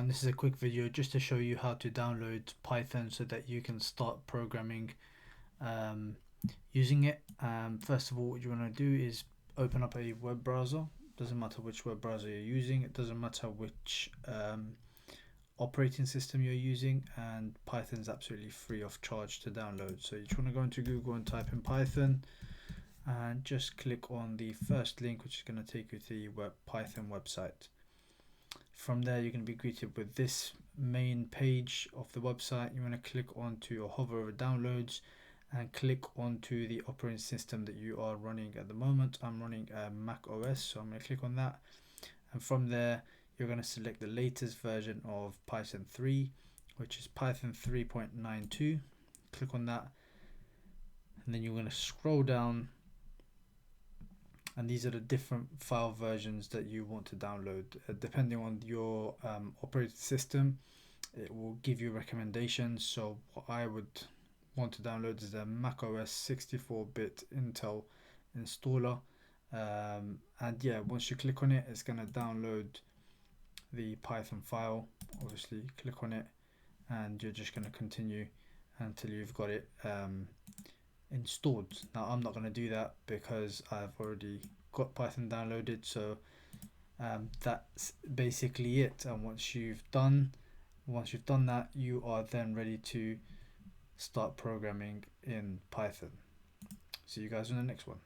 everyone, this is a quick video just to show you how to download Python so that you can start programming using it. First of all, what you want to do is open up a web browser. Doesn't matter which web browser you're using, it doesn't matter which operating system you're using, and Python is absolutely free of charge to download. So you just want to go into Google and type in Python and just click on the first link, which is going to take you to the Python website. From there, you're going to be greeted with this main page of the website. You want to click onto or hover over downloads and click onto the operating system that you are running at the moment. I'm running Mac OS, so I'm going to click on that, and from there you're going to select the latest version of Python 3, which is Python 3.92. Click on that, and then you're going to scroll down, and these are the different file versions that you want to download. Depending on your operating system, it will give you recommendations. So what I would want to download is the Mac OS 64-bit Intel installer, and yeah, once you click on it, it's going to download the Python file. Obviously click on it and you're just going to continue until you've got it installed. Now I'm not going to do that because I've already got Python downloaded, so that's basically it. And once you've done that, you are then ready to start programming in Python. See you guys in the next one.